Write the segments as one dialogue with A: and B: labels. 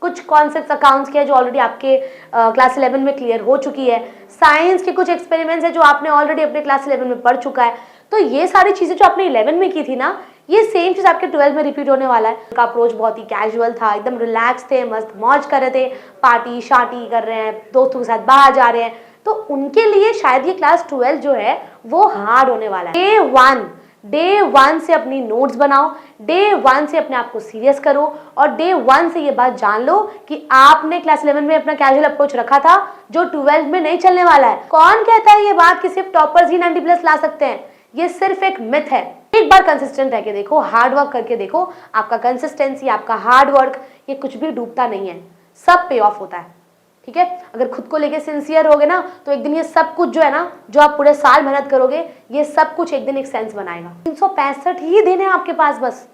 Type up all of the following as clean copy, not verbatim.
A: कुछ concepts accounts के हैं जो ऑलरेडी आपके क्लास 11 में क्लियर हो चुकी है, साइंस के कुछ एक्सपेरिमेंट्स है जो आपने ऑलरेडी अपने क्लास 11 में पढ़ चुका है। तो ये सारी चीजें जो आपने 11 में की थी ना, ये सेम चीज आपके 12 में रिपीट होने वाला है। उनका अप्रोच बहुत ही कैजुअल था, एकदम रिलैक्स थे, मस्त मौज कर रहे थे, पार्टी शार्टी कर रहे हैं, दोस्तों के साथ बाहर जा रहे हैं। तो उनके लिए शायद ये क्लास 12 जो है वो हार्ड होने वाला है। डे वन से अपनी नोट्स बनाओ, डे वन से अपने आप को सीरियस करो और डे वन से ये बात जान लो कि आपने क्लास 11 में अपना कैजुअल अप्रोच रखा था जो 12 में नहीं चलने वाला है। कौन कहता है ये बात कि सिर्फ टॉपर्स ही 90+ ला सकते हैं? ये सिर्फ एक मिथ है। एक बार कंसिस्टेंट रह के देखो, हार्ड वर्क करके देखो, आपका कंसिस्टेंसी, आपका हार्ड वर्क, ये कुछ भी डूबता नहीं है, सब पे ऑफ होता है। ठीक है, अगर खुद को लेके सिंसियर होगे ना तो एक दिन ये सब कुछ जो है ना, जो आप पूरे साल मेहनत करोगे, ये सब कुछ एक दिन एक सेंस बनाएगा। 365 ही दिन है आपके पास, बस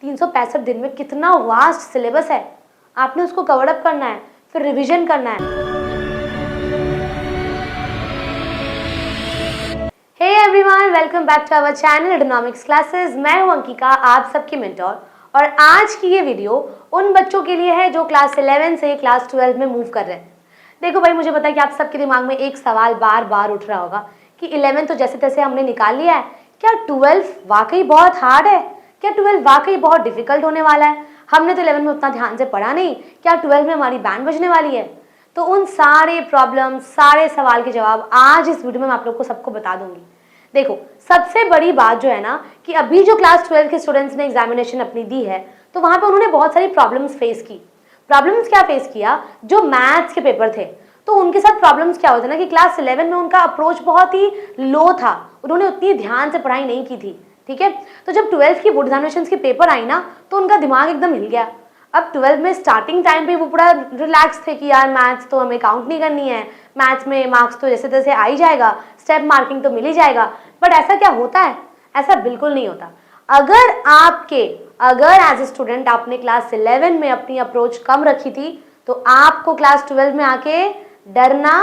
A: 365 दिन में कितना वास्ट सिलेबस है, आपने उसको कवर अप करना है, फिर रिवीजन करना है। Hey everyone, welcome back to our channel Edonomics classes. मैं हूं अंकिका, आप सबकी मेंटोर, और आज की ये वीडियो उन बच्चों के लिए है जो क्लास 11 से क्लास 12 में मूव कर रहे हैं। देखो भाई, मुझे पता है कि आप सबके दिमाग में एक सवाल बार बार उठ रहा होगा कि 11 तो जैसे तैसे हमने निकाल लिया है, क्या 12 वाकई बहुत हार्ड है? क्या 12 वाकई बहुत डिफिकल्ट होने वाला है? हमने तो 11 में उतना ध्यान से पढ़ा नहीं, क्या 12 में हमारी बैंड बजने वाली है? तो उन सारे प्रॉब्लम, सारे सवाल के जवाब आज इस वीडियो में मैं आप लोग को सबको बता दूंगी। देखो, सबसे बड़ी बात जो है ना कि अभी जो क्लास 12 के स्टूडेंट्स ने एग्जामिनेशन अपनी दी है, तो वहां पे उन्होंने बहुत सारी प्रॉब्लम्स फेस की। प्रॉब्लम्स क्या फेस किया? जो मैथ्स के पेपर थे, तो उनके साथ प्रॉब्लम्स क्या होते ना कि क्लास 11 में उनका अप्रोच बहुत ही लो था, उन्होंने उतनी ध्यान से पढ़ाई नहीं की थी। ठीक है, तो जब 12 की बोर्ड एग्जामिनेशंस के पेपर आई ना, तो उनका दिमाग एकदम हिल गया। अब 12 में स्टार्टिंग टाइम पे वो पूरा रिलैक्स थे कि यार मैथ्स तो हमें काउंट नहीं करनी है, मैथ्स में मार्क्स तो जैसे तैसे आ ही जाएगा, स्टेप मार्किंग तो मिल ही जाएगा। बट ऐसा क्या होता है? ऐसा बिल्कुल नहीं होता। अगर एज ए स्टूडेंट आपने क्लास 11 में अपनी अप्रोच कम रखी थी, तो आपको क्लास 12 में आके डरना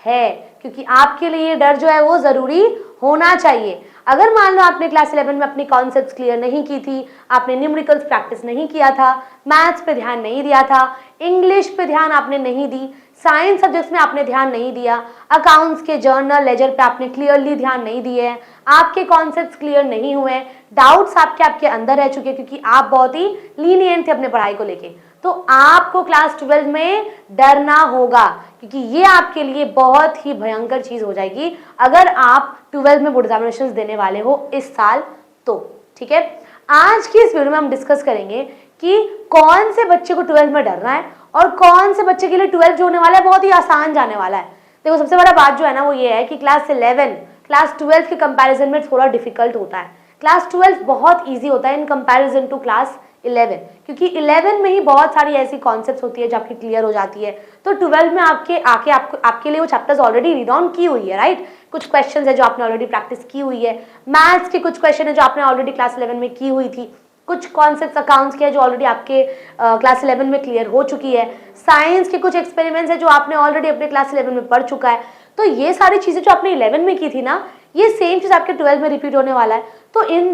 A: है, क्योंकि आपके लिए डर जो है वो जरूरी होना चाहिए। अगर मान लो आपने क्लास 11 में अपनी कॉन्सेप्ट्स क्लियर नहीं की थी, आपने न्यूमेरिकल्स प्रैक्टिस नहीं किया था, मैथ्स पे ध्यान नहीं दिया था, इंग्लिश पे ध्यान आपने नहीं दी, साइंस सब्जेक्ट्स में आपने ध्यान नहीं दिया, अकाउंट्स के जर्नल लेजर पे आपने क्लियरली ध्यान नहीं दिए हैं, आपके कॉन्सेप्ट्स क्लियर नहीं हुए, डाउट्स आपके अंदर रह चुके क्योंकि आप बहुत ही लीनियंट थे अपने पढ़ाई को लेके, तो आपको क्लास 12 में डरना होगा, क्योंकि ये आपके लिए बहुत ही भयंकर चीज हो जाएगी अगर आप 12 में बोर्ड एग्जामिनेशंस देने वाले हो इस साल तो। ठीक है, आज की इस वीडियो में हम डिस्कस करेंगे कि कौन से बच्चे को 12 में डरना है और कौन से बच्चे के लिए 12 जो होने वाला है बहुत ही आसान जाने वाला है। देखो, सबसे बड़ा बात जो है ना वो ये है कि क्लास 11 क्लास 12 के कंपैरिजन में थोड़ा डिफिकल्ट होता है। क्लास 12 बहुत ईजी होता है इन कंपैरिजन टू क्लास 11, क्योंकि 11 में ही बहुत सारी ऐसी कॉन्सेप्ट्स होती है जो आपकी क्लियर हो जाती है, तो 12 में आपके लिए वो चैप्टर्स ऑलरेडी रीड ऑन की हुई है, राइट। कुछ क्वेश्चंस है जो आपने ऑलरेडी प्रैक्टिस की हुई है, मैथ्स के कुछ क्वेश्चन है जो आपने ऑलरेडी क्लास 11 में की हुई थी, कुछ कॉन्सेप्ट्स अकाउंट्स के है जो ऑलरेडी आपके क्लास 11 में क्लियर हो चुकी है, साइंस के कुछ एक्सपेरिमेंट्स है जो आपने ऑलरेडी अपने क्लास 11 में पढ़ चुका है। तो ये सारी चीजें जो आपने 11 में की थी ना, ये सेम चीज आपके 12 में रिपीट होने वाला है। तो इन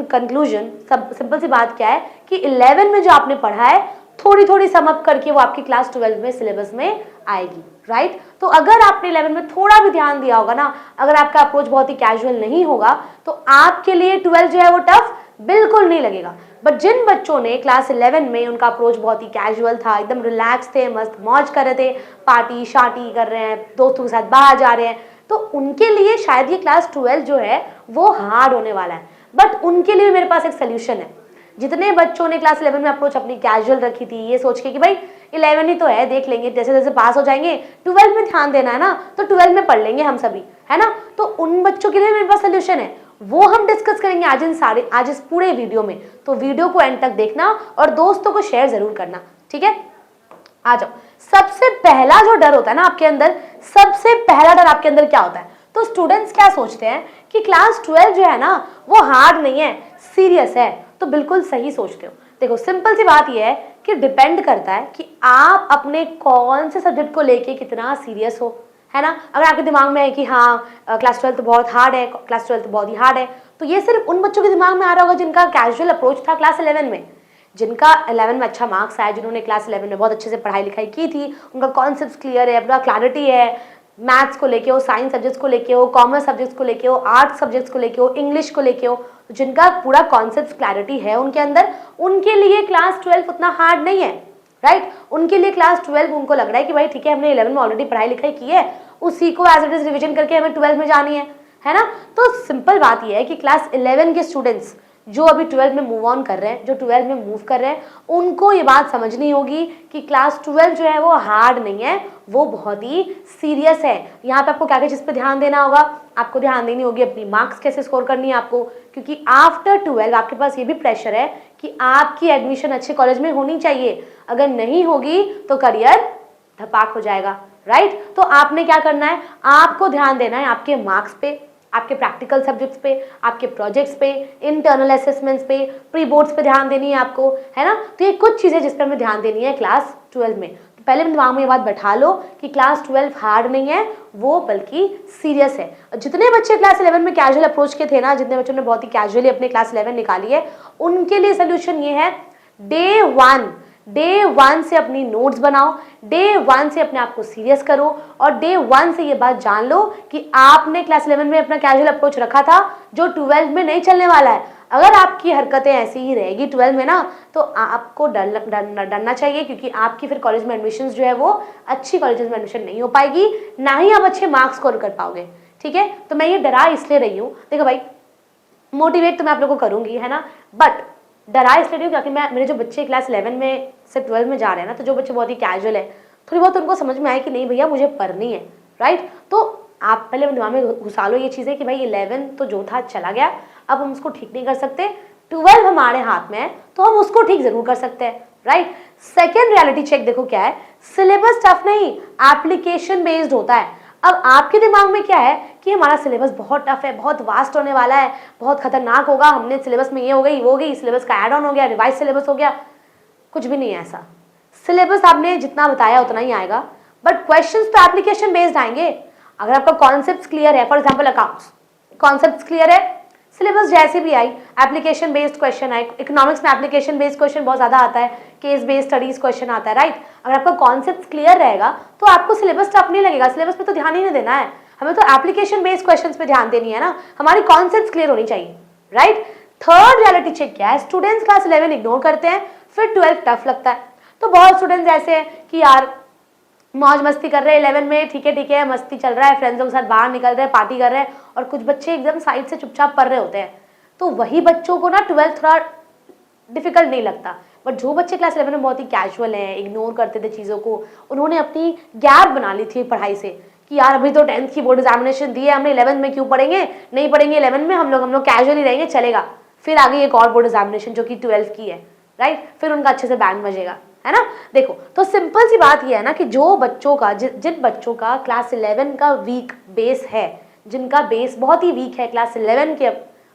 A: कंक्लूजन सिंपल सी बात क्या है कि 11 में जो आपने पढ़ा है थोड़ी थोड़ी सम अप करके वो आपकी क्लास 12 में सिलेबस में आएगी, राइट। तो अगर आपने 11 में थोड़ा भी ध्यान दिया होगा ना, अगर आपका अप्रोच बहुत ही कैजुअल नहीं होगा, तो आपके लिए 12 जो है वो टफ बिल्कुल नहीं लगेगा। बट जिन बच्चों ने क्लास 11 में उनका अप्रोच बहुत ही कैजुअल था, एकदम रिलैक्स थे, मस्त मौज कर रहे थे, पार्टी शार्टी कर रहे हैं, दोस्तों के साथ बाहर जा रहे हैं, तो उनके लिए शायद ये क्लास 12 जो है वो हार्ड होने वाला है। बट उनके लिए मेरे पास एक सोल्यूशन है। जितने बच्चों ने क्लास 11 में अप्रोच अपनी कैजुअल रखी थी, ये सोच के कि भाई 11 ही तो है, देख लेंगे, जैसे जैसे पास हो जाएंगे, 12 में ध्यान देना है ना, तो 12 में पढ़ लेंगे हम सभी, है ना। तो उन बच्चों के लिए मेरे पास सोल्यूशन है, वो हम डिस्कस करेंगे आज इस पूरे वीडियो में। तो वीडियो को एंड तक देखना और दोस्तों को शेयर जरूर करना, ठीक है। आ जाओ, सबसे पहला जो डर होता है ना आपके अंदर, सबसे पहला डर आपके अंदर क्या होता है? तो स्टूडेंट्स क्या सोचते हैं कि क्लास 12 जो है ना वो हार्ड नहीं है, सीरियस है। तो बिल्कुल सही सोचते हो। देखो, सिंपल सी बात यह है कि डिपेंड करता है कि आप अपने कौन से सब्जेक्ट को लेके कितना सीरियस हो, है ना। अगर आपके दिमाग में है कि हाँ क्लास 12 तो बहुत हार्ड है, क्लास 12 तो बहुत ही हार्ड है, तो ये सिर्फ उन बच्चों के दिमाग में आ रहा होगा जिनका कैजुअल अप्रोच था क्लास 11 में। जिनका 11 में अच्छा मार्क्स आया, जिन्होंने क्लास 11 में बहुत अच्छे से पढ़ाई लिखाई की थी, उनका कॉन्सेप्ट क्लियर है, अपना क्लैरिटी है, मैथ्स को लेके हो, साइंस सब्जेक्ट्स को लेके हो, कॉमर्स सब्जेक्ट्स को लेके हो, आर्ट्स सब्जेक्ट्स को लेके हो, इंग्लिश को लेके हो, जिनका पूरा कॉन्सेप्ट क्लैरिटी है उनके अंदर, उनके लिए क्लास 12 उतना हार्ड नहीं है, राइट। उनके लिए क्लास 12 उनको लग रहा है कि भाई ठीक है, हमने 11 में ऑलरेडी पढ़ाई लिखाई की है, उसी को एज इट इज रिविजन करके हमें 12 में जानी है ना। तो सिंपल बात यह है कि क्लास 11 के स्टूडेंट्स जो अभी 12 में मूव ऑन कर रहे हैं, जो 12 में मूव कर रहे हैं, उनको ये बात समझनी होगी कि क्लास 12 जो है वो हार्ड नहीं है, वो बहुत ही सीरियस है। यहाँ पे आपको क्या क्या चीज़ पे ध्यान देना होगा, आपको ध्यान देनी होगी अपनी मार्क्स कैसे स्कोर करनी है आपको, क्योंकि आफ्टर 12 आपके पास ये भी प्रेशर है कि आपकी एडमिशन अच्छे कॉलेज में होनी चाहिए, अगर नहीं होगी तो करियर धपाक हो जाएगा, राइट। तो आपने क्या करना है, आपको ध्यान देना है आपके मार्क्स पे, आपके प्रैक्टिकल सब्जेक्ट्स पे, आपके प्रोजेक्ट्स पे, इंटरनल असेसमेंट्स पे, प्री बोर्ड्स पे ध्यान देनी है आपको, है ना। तो ये कुछ चीज़ें जिस पर हमें ध्यान देनी है क्लास 12 में। तो पहले दिमाग में ये बात बैठा लो कि क्लास 12 हार्ड नहीं है, वो बल्कि सीरियस है। जितने बच्चे क्लास 11 में कैजुअल अप्रोच के थे ना, जितने बच्चों ने बहुत ही कैजुअली अपने क्लास 11 निकाली है, उनके लिए सोल्यूशन ये है, डे वन से अपनी नोट्स बनाओ, डे वन से अपने आप को सीरियस करो, और डे वन से ये बात जान लो कि आपने क्लास 11 में अपना कैजुअल अप्रोच रखा था जो 12 में नहीं चलने वाला है। अगर आपकी हरकतें ऐसी ही रहेगी 12 में ना, तो आपको डरना चाहिए, क्योंकि आपकी फिर कॉलेज में एडमिशन जो है वो अच्छी कॉलेजेस में एडमिशन नहीं हो पाएगी, ना ही आप अच्छे मार्क्स स्कोर कर पाओगे, ठीक है। तो मैं ये डरा इसलिए रही हूँ, देखो भाई मोटिवेट तो मैं आप लोगों को करूंगी, है ना, बट डरा इसलिए नहीं क्योंकि मेरे जो बच्चे क्लास 11 में से 12 में जा रहे हैं ना, तो जो बच्चे बहुत ही कैजुअल है, थोड़ी बहुत उनको समझ में आए कि नहीं भैया मुझे पढ़नी है, राइट। तो आप पहले दिमाग में घुसा लो ये चीज़ें कि भाई 11 तो जो था चला गया, अब हम उसको ठीक नहीं कर सकते, 12 हमारे हाथ में है तो हम उसको ठीक जरूर कर सकते हैं, राइट। सेकेंड रियलिटी चेक देखो क्या है, सिलेबस टफ नहीं, एप्लीकेशन बेस्ड होता है। अब आपके दिमाग में क्या है कि हमारा सिलेबस बहुत टफ है, बहुत वास्ट होने वाला है, बहुत खतरनाक होगा, हमने सिलेबस में ये हो गई वो हो गई, सिलेबस का एड ऑन हो गया, रिवाइज सिलेबस हो गया। कुछ भी नहीं है ऐसा, सिलेबस आपने जितना बताया उतना ही आएगा, बट क्वेश्चंस तो एप्लीकेशन बेस्ड आएंगे। अगर आपका कॉन्सेप्ट क्लियर है, for example accounts, concept clear है, सिलेबस जैसे भी आई एप्लीकेशन बेस्ड क्वेश्चन आए, इकोनॉमिक्स में एप्लीकेशन बेस्ड क्वेश्चन बहुत ज्यादा आता है, केस बेस्ड स्टडीज क्वेश्चन आता है, राइट। अगर आपका कॉन्सेप्ट क्लियर रहेगा तो आपको सिलेबस टफ नहीं लगेगा, सिलेबस पे तो ध्यान ही नहीं देना है, हमें तो एप्लीकेशन बेस्ड क्वेश्चंस पे ध्यान देनी है ना, हमारी कॉन्सेप्ट क्लियर होनी चाहिए, राइट। थर्ड रियलिटी चेक क्या है, स्टूडेंट्स क्लास 11 इग्नोर करते हैं, फिर 12 टफ लगता है। तो बहुत स्टूडेंट्स ऐसे हैं कि यार मौज मस्ती कर रहे हैं 11 में, ठीक है मस्ती चल रहा है, फ्रेंड्सों के साथ बाहर निकल रहे हैं, पार्टी कर रहे हैं, और कुछ बच्चे एकदम साइड से चुपचाप पढ़ रहे होते हैं। तो वही बच्चों को ना 12 थोड़ा डिफिकल्ट नहीं लगता, बट जो बच्चे क्लास 11 में बहुत ही कैजुअल हैं, इग्नोर करते थे चीज़ों को, उन्होंने अपनी गैप बना ली थी पढ़ाई से कि यार अभी तो 10th की बोर्ड एग्जामिनेशन दी है, हमने 11 में क्यों पढ़ेंगे, नहीं पढ़ेंगे 11 में, हम लोग कैजुअली रहेंगे, चलेगा। फिर आगे एक और बोर्ड एग्जामिनेशन जो कि 12th की है, राइट, फिर उनका अच्छे से बैंड बजेगा, है ना। देखो तो सिंपल सी बात ये है ना कि जो बच्चों का जिन बच्चों का क्लास 11 का वीक बेस है, जिनका बेस बहुत ही वीक है क्लास 11 के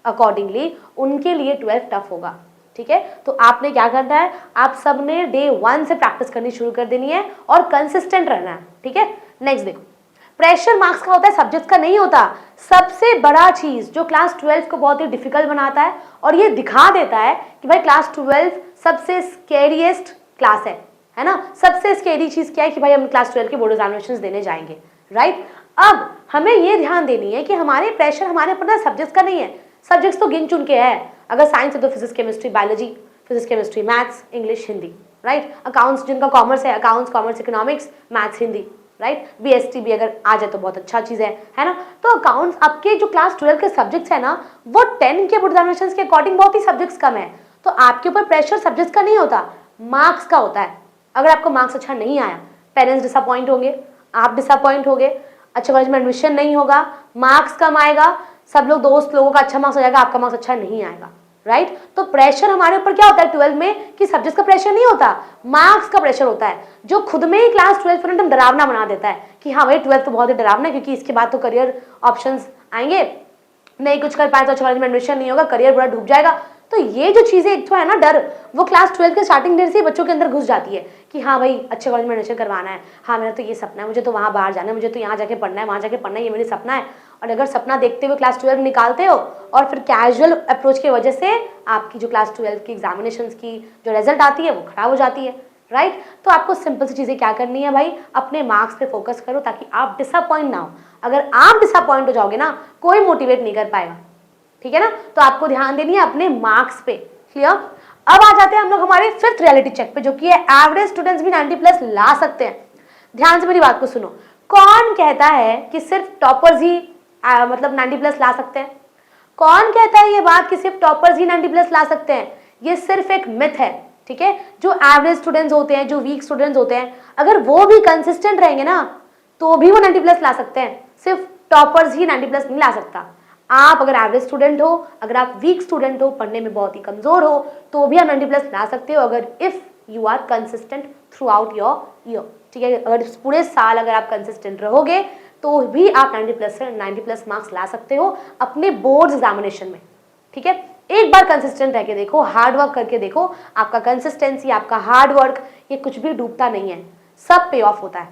A: अकॉर्डिंगली, उनके लिए 12 टफ होगा, ठीक है। तो आपने क्या करना है, आप सबने डे 1 से प्रैक्टिस करनी शुरू कर देनी है और कंसिस्टेंट रहना है, ठीक है। नेक्स्ट देखो, प्रेशर मार्क्स का होता है, सब्जेक्ट्स का नहीं होता। सबसे बड़ा चीज जो क्लास 12 को बहुत ही डिफिकल्ट बनाता है और ये दिखा देता है कि भाई क्लास 12 सबसे स्केरिएस्ट क्लास है ना। सबसे स्केरी चीज क्या है कि भाई हम क्लास 12 के बोर्ड एग्जामिनेशंस देने जाएंगे, राइट। अब हमें ये ध्यान देनी है कि हमारे प्रेशर हमारे ऊपर सब्जेक्ट्स का नहीं है, सब्जेक्ट्स तो गिन चुन के है। अगर साइंस है तो physics chemistry biology, physics chemistry maths English Hindi, right. Accounts जिनका कॉमर्स है, accounts commerce economics maths Hindi, right. BST भी अगर आ जाए तो बहुत अच्छा चीज है ना। तो अकाउंट्स आपके जो क्लास 12 के सब्जेक्ट्स है ना, वो 10 के बोर्ड एग्जामिनेशंस के अकॉर्डिंग बहुत ही सब्जेक्ट्स कम है। तो आपके ऊपर प्रेशर सब्जेक्ट्स का नहीं होता, मार्क्स का होता है। अगर आपको मार्क्स अच्छा नहीं आया, पेरेंट्स डिसअपॉइंट होंगे, आप डिसअपॉइंट होंगे, अच्छे कॉलेज में एडमिशन नहीं होगा, मार्क्स कम आएगा, सब लोग दोस्त लोगों का अच्छा मार्क्स हो जाएगा, आपका मार्क्स अच्छा नहीं आएगा, राइट। तो प्रेशर हमारे ऊपर क्या होता है 12 में कि सब्जेक्ट का प्रेशर नहीं होता, मार्क्स का प्रेशर होता है, जो खुद में ही क्लास 12 पर एकदम डरावना बना देता है कि हाँ भाई 12 तो बहुत ही डरावना है, क्योंकि इसके बाद तो करियर ऑप्शंस आएंगे, नहीं कुछ कर पाए तो अच्छे कॉलेज में एडमिशन नहीं होगा, करियर पूरा डूब जाएगा। तो ये जो चीज़ें एक तो है ना डर, वो क्लास 12 के स्टार्टिंग डेट से ही बच्चों के अंदर घुस जाती है कि हाँ भाई अच्छे कॉलेज में एडमिशन करवाना है, हाँ मेरा तो ये सपना है, मुझे तो वहाँ बाहर जाना है, मुझे तो यहाँ जाके पढ़ना है, वहाँ जाके पढ़ना है, ये मेरी सपना है। और अगर सपना देखते हुए क्लास 12 निकालते हो और फिर कैजुअल अप्रोच की वजह से आपकी जो क्लास 12 की एग्जामिनेशन की जो रिजल्ट आती है वो खराब हो जाती है, राइट। तो आपको सिंपल सी चीज़ें क्या करनी है भाई, अपने मार्क्स पे फोकस करो ताकि आप डिसअपॉइंट ना हो। अगर आप डिसअपॉइंट हो जाओगे ना, कोई मोटिवेट नहीं कर पाएगा, ठीक है ना। तो आपको ध्यान देनी है अपने मार्क्स पे, क्लियर। अब आ जाते हैं हम लोग हमारे फिफ्थ रियलिटी चेक पे, जो कि है एवरेज स्टूडेंट्स भी 90+ ला सकते हैं। ध्यान से मेरी बात को सुनो, कौन कहता है कि सिर्फ टॉपर्स ही मतलब 90+ ला सकते हैं? कौन कहता है ये बात कि सिर्फ टॉपर्स ही 90+ ला सकते हैं? ये सिर्फ एक मिथ है, ठीक है। जो एवरेज स्टूडेंट्स होते हैं, जो वीक स्टूडेंट्स होते हैं, अगर वो भी कंसिस्टेंट रहेंगे ना तो भी वो 90+ ला सकते हैं। सिर्फ टॉपर्स ही 90+ नहीं ला सकता। आप अगर एवरेज स्टूडेंट हो, अगर आप वीक स्टूडेंट हो, पढ़ने में बहुत ही कमजोर हो, तो भी आप 90+ ला सकते हो अगर if you are consistent throughout your year, ठीक है। अगर पूरे साल अगर आप कंसिस्टेंट रहोगे तो भी आप 90+ मार्क्स ला सकते हो अपने बोर्ड एग्जामिनेशन में, ठीक है। एक बार कंसिस्टेंट रह के देखो, हार्ड वर्क करके देखो, आपका कंसिस्टेंसी, आपका हार्ड वर्क, ये कुछ भी डूबता नहीं है, सब पे ऑफ होता है,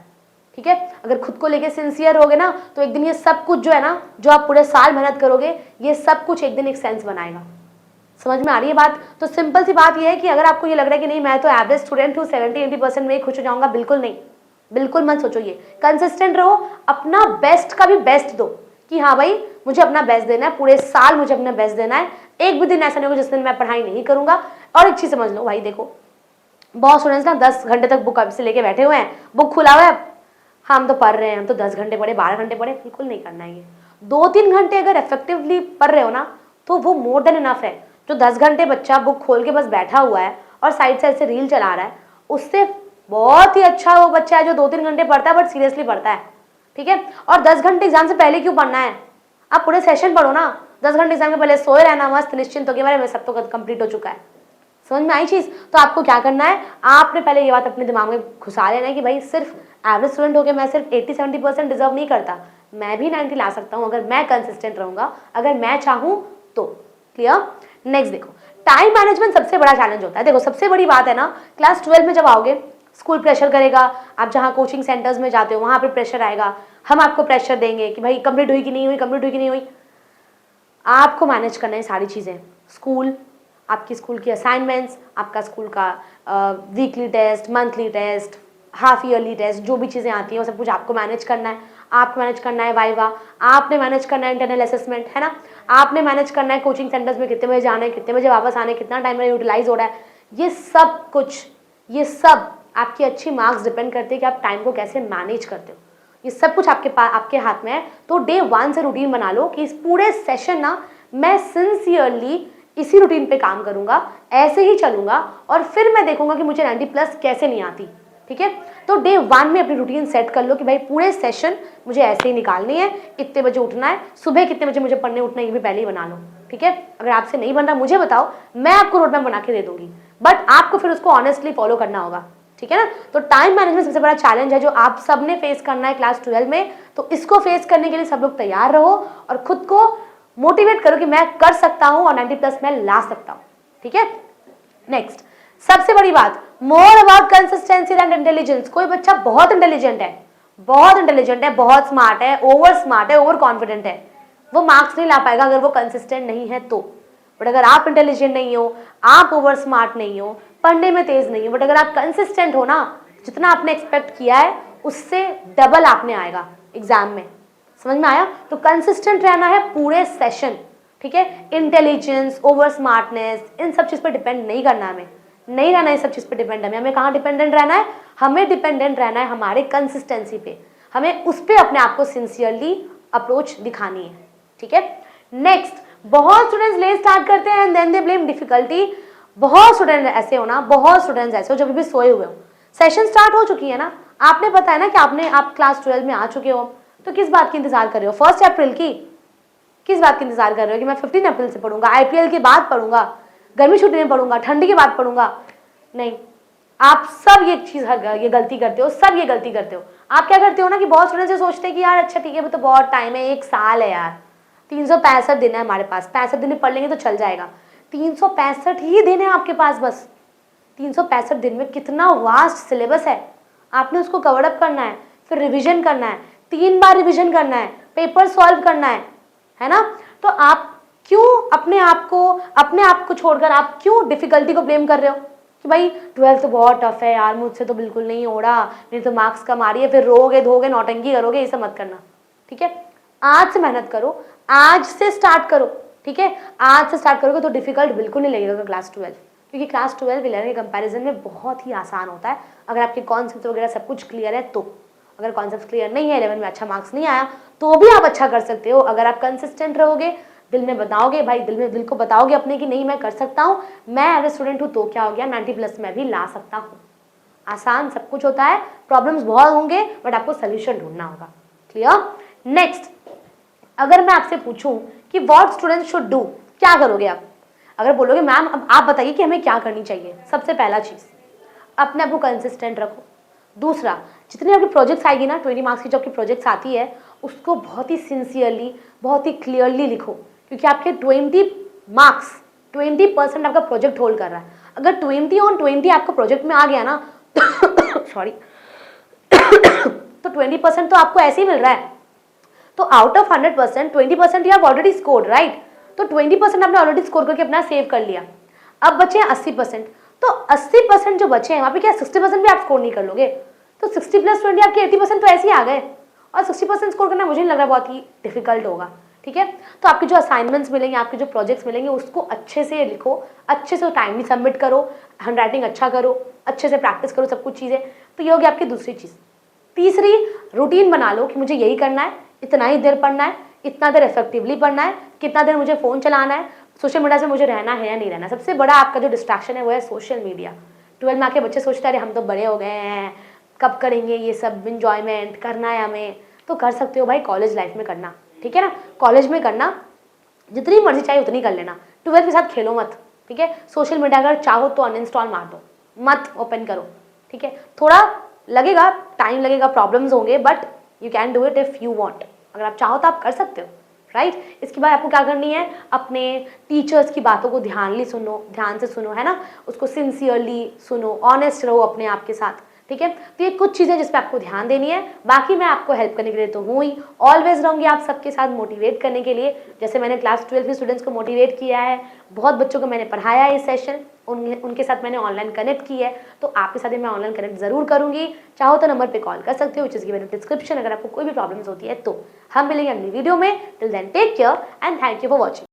A: ठीक है। अगर खुद को लेके सिंसियर होगे ना तो एक दिन ये सब कुछ जो है ना, जो आप पूरे साल मेहनत करोगे, ये सब कुछ एक दिन एक सेंस बनाएगा। समझ में आ रही है बात? तो सिंपल सी बात ये है कि अगर आपको ये लग रहा है कि नहीं मैं तो एवरेज स्टूडेंट हूँ, 70-80% में ही खुश हो जाऊंगा, बिल्कुल नहीं, बिल्कुल मत सोचो। ये कंसिस्टेंट रहो, अपना बेस्ट का भी बेस्ट दो कि हाँ भाई मुझे अपना बेस्ट देना है, पूरे साल मुझे अपना बेस्ट देना है। एक भी दिन ऐसा नहीं होगा जिस दिन मैं पढ़ाई नहीं करूंगा। और एक चीज समझ लो भाई, देखो बहुत स्टूडेंट्स ना 10 घंटे तक बुक से लेके बैठे हुए हैं, बुक खुला हुआ है, हम तो पढ़ रहे हैं, हम तो 10 घंटे पढ़े, 12 घंटे पढ़े, बिल्कुल नहीं करना है ये। 2-3 घंटे अगर इफेक्टिवली पढ़ रहे हो ना तो वो मोर देन इनफ है। जो 10 घंटे बच्चा बुक खोल के बस बैठा हुआ है और साइड साइड से रील चला रहा है, उससे बहुत ही अच्छा वो बच्चा है जो 2-3 घंटे पढ़ता है बट सीरियसली पढ़ता है, ठीक है। और 10 घंटे एग्जाम से पहले क्यों पढ़ना है? आप पूरे सेशन पढ़ो ना, 10 घंटे एग्जाम के पहले सोए रहना मस्त निश्चिंत हो के, बारे में सब तो कंप्लीट हो चुका है। समझ में आई चीज? तो आपको क्या करना है, आपने पहले ये बात अपने दिमाग में घुसा लेना है कि भाई सिर्फ एवरेज स्टूडेंट होकर मैं सिर्फ 80-70% डिजर्व नहीं करता, मैं भी 90 ला सकता हूँ अगर मैं कंसिस्टेंट रहूंगा, अगर मैं चाहूँ तो। क्लियर? नेक्स्ट देखो, टाइम मैनेजमेंट सबसे बड़ा चैलेंज होता है। देखो सबसे बड़ी बात है ना, क्लास 12 में जब आओगे स्कूल प्रेशर करेगा, आप जहाँ कोचिंग सेंटर्स में जाते हो वहां पे प्रेशर आएगा, हम आपको प्रेशर देंगे कि भाई कंप्लीट हुई कि नहीं हुई, कंप्लीट हुई कि नहीं हुई। आपको मैनेज करना है सारी चीज़ें, स्कूल, आपकी स्कूल की असाइनमेंट्स, आपका स्कूल का weekly test, monthly test, half yearly test, जो भी चीज़ें आती हैं वो सब कुछ आपको मैनेज करना है। आपको मैनेज करना है वाइवा, आपने मैनेज करना है इंटरनल असेसमेंट, है ना, आपने मैनेज करना है कोचिंग सेंटर्स में कितने बजे जाना है, कितने बजे वापस आना है, कितना टाइम में यूटिलाइज हो रहा है। ये सब कुछ, ये सब आपकी अच्छी मार्क्स डिपेंड करते हैं कि आप टाइम को कैसे मैनेज करते हो। ये सब कुछ आपके हाथ में है। तो डे 1 से रूटीन बना लो कि इस पूरे सेशन ना मैं सिंसियरली इसी रूटीन पे काम करूंगा, ऐसे ही चलूंगा और फिर मैं देखूंगा कि मुझे 90+ कैसे नहीं आती, ठीक है। तो डे 1 में अपनी रूटीन सेट कर लो कि भाई पूरे सेशन मुझे ऐसे ही निकालनी है, इतने बजे उठना है, सुबह कितने बजे मुझे पढ़ने उठना है, ये भी पहले ही बना लो, ठीक है। अगर आपसे नहीं बन रहा मुझे बताओ, मैं आपको रोड मैप बना के दे दूंगी, बट आपको फिर उसको ऑनेस्टली फॉलो करना होगा, ठीक है ना। तो टाइम मैनेजमेंट सबसे बड़ा चैलेंज है जो आप सबने फेस करना है क्लास 12 में। तो इसको फेस करने के लिए सब लोग तैयार रहो और खुद को मोटिवेट करो कि मैं कर सकता हूं और 90+ मैं ला सकता हूं, ठीक है। नेक्स्ट सबसे बड़ी बात, more about consistency and intelligence. कोई बच्चा बहुत इंटेलिजेंट है, बहुत इंटेलिजेंट है, बहुत स्मार्ट है, ओवर कॉन्फिडेंट है, वो मार्क्स नहीं ला पाएगा अगर वो कंसिस्टेंट नहीं है तो। बट अगर आप इंटेलिजेंट नहीं हो, आप ओवर स्मार्ट नहीं हो, पढ़ने में तेज नहीं हो, बट अगर आप कंसिस्टेंट हो ना, जितना आपने एक्सपेक्ट किया है उससे डबल आपने आएगा एग्जाम में। समझ में आया? तो कंसिस्टेंट रहना है पूरे सेशन, ठीक है। इंटेलिजेंस, ओवर स्मार्टनेस, इन सब चीज पर डिपेंड नहीं करना, हमें नहीं रहना है, सब चीज पर डिपेंड हमें कहाँ डिपेंडेंट रहना है? हमें डिपेंडेंट रहना है हमारे कंसिस्टेंसी पे, हमें उस पर अपने आप को सिंसियरली अप्रोच दिखानी है, ठीक है। नेक्स्ट, बहुत स्टूडेंट्स लेट स्टार्ट करते हैं and then they blame difficulty. बहुत स्टूडेंट ऐसे हो ना, बहुत स्टूडेंट्स ऐसे हो जो भी सोए हुए हो, सेशन स्टार्ट हो चुकी है ना, आपने पता है ना कि आप क्लास 12 में आ चुके हो, तो किस बात की इंतजार कर रहे हो? 1 अप्रैल की किस बात की इंतजार कर रहे हो कि मैं 15 अप्रैल से पढ़ूंगा, IPL के बाद पढ़ूंगा, गर्मी छुट्टी में पढ़ूंगा, ठंडी के बाद पढ़ूंगा? नहीं, आप सब ये गलती करते हो, सब ये गलती करते हो। आप क्या करते हो ना कि बहुत स्टूडेंट्स ये सोचते हैं कि यार अच्छा ठीक है, तो बहुत टाइम है, 1 साल है यार, 365 दिन है हमारे पास, 65 दिन पढ़ लेंगे तो चल जाएगा। 365 ही दिन है आपके पास बस। 365 दिन में कितना वास्ट सिलेबस है, आपने उसको कवर अप करना है, फिर रिवीजन करना है, 3 बार रिवीजन करना है, पेपर सॉल्व करना है ना। तो आप क्यों अपने आप को छोड़कर आप क्यों डिफिकल्टी को ब्लेम कर रहे हो कि भाई 12th तो बहुत टफ है यार, मुझसे तो बिल्कुल नहीं हो रहा, मेरे तो मार्क्स कम आ रही है, फिर रोगे धोगे नौटंकी करोगे, ये सब मत करना, ठीक है। आज से मेहनत करो, आज से स्टार्ट करो, ठीक है। आज से स्टार्ट करोगे तो डिफिकल्ट बिल्कुल नहीं लगेगा क्लास 12, क्योंकि क्लास 12 11 के कंपैरिजन में बहुत ही आसान होता है अगर आपके कॉन्सेप्ट वगैरह सब कुछ क्लियर है तो। अगर कॉन्सेप्ट क्लियर नहीं है, 11 में अच्छा मार्क्स नहीं आया, तो भी आप अच्छा कर सकते हो अगर आप कंसिस्टेंट रहोगे, दिल में बताओगे, भाई दिल को बताओगे अपने कि नहीं मैं कर सकता हूँ, मैं एज ए स्टूडेंट हूँ, तो क्या हो गया, 90+ में भी ला सकता हूँ। आसान सब कुछ होता है, प्रॉब्लम्स बहुत होंगे, बट आपको सोल्यूशन ढूंढना होगा। क्लियर। नेक्स्ट, अगर मैं आपसे पूछूं कि व्हाट स्टूडेंट्स शुड डू, क्या करोगे आप? अगर बोलोगे मैम अब आप बताइए कि हमें क्या करनी चाहिए, सबसे पहला चीज अपने आप को कंसिस्टेंट रखो। दूसरा, जितनी आपकी प्रोजेक्ट्स आएगी ना, 20 मार्क्स की जो आपकी प्रोजेक्ट्स आती है, उसको बहुत ही सिंसियरली, बहुत ही क्लियरली लिखो, क्योंकि आपके 20 मार्क्स 20% आपका प्रोजेक्ट होल्ड कर रहा है। अगर 20 on 20 आपका प्रोजेक्ट में आ गया ना सॉरी तो 20% तो आपको ऐसे ही मिल रहा है। तो out of 100% 20% you have already scored, right. तो 20% आपने ऑलरेडी स्कोर करके अपना सेव कर लिया। अब बचे 80%, तो 80% जो बचे हैं वहां पे क्या 60% भी आप स्कोर नहीं कर लोगे? तो 60 + 20 आपके 80% तो ऐसे ही आ गए, और 60% स्कोर करना मुझे नहीं लग रहा बहुत ही डिफिकल्ट होगा, ठीक है। तो आपके जो असाइनमेंट्स मिलेंगे, आपके जो प्रोजेक्ट्स मिलेंगे, उसको अच्छे से लिखो, अच्छे से टाइमली सबमिट करो, हैंड राइटिंग अच्छा करो, अच्छे से प्रैक्टिस करो सब कुछ चीज़ें। तो ये होगी आपकी दूसरी चीज़। तीसरी, रूटीन बना लो कि मुझे यही करना है, इतना ही देर पढ़ना है, इतना देर इफेक्टिवली पढ़ना है, कितना देर मुझे फ़ोन चलाना है, सोशल मीडिया से मुझे रहना है या नहीं रहना। सबसे बड़ा आपका जो डिस्ट्रैक्शन है वो है सोशल मीडिया। 12 में आके बच्चे सोचते हैं अरे हम तो बड़े हो गए हैं, कब करेंगे ये सब इंजॉयमेंट, करना है हमें। तो कर सकते हो भाई कॉलेज लाइफ में करना, ठीक है ना। कॉलेज में करना, जितनी मर्जी चाहिए उतनी कर लेना, 12 के साथ खेलो मत, ठीक है। सोशल मीडिया अगर चाहो तो अनइंस्टॉल मार दो, मत ओपन करो, ठीक है। थोड़ा लगेगा, टाइम लगेगा, प्रॉब्लम्स होंगे, but you can do it if you want. अगर आप चाहो तो आप कर सकते हो, राइट। इसके बाद आपको क्या करनी है, अपने टीचर्स की बातों को ध्यान से सुनो, है ना। उसको सिंसियरली सुनो, ऑनेस्ट रहो अपने आप के साथ, ठीक है। तो ये कुछ चीज़ें जिस पे आपको ध्यान देनी है। बाकी मैं आपको हेल्प करने के लिए तो हूँ ही, ऑलवेज रहूँगी आप सबके साथ मोटिवेट करने के लिए। जैसे मैंने क्लास 12 के स्टूडेंट्स को मोटिवेट किया है, बहुत बच्चों को मैंने पढ़ाया है इस सेशन, उनके साथ मैंने ऑनलाइन कनेक्ट की है, तो आपके साथ मैं ऑनलाइन कनेक्ट जरूर करूँगी। चाहो तो नंबर पर कॉल कर सकते हो, जिसकी मैंने डिस्क्रिप्शन, अगर आपको कोई भी प्रॉब्लम्स होती है तो। हम मिलेंगे अगली वीडियो में। Till then take care and thank you for watching.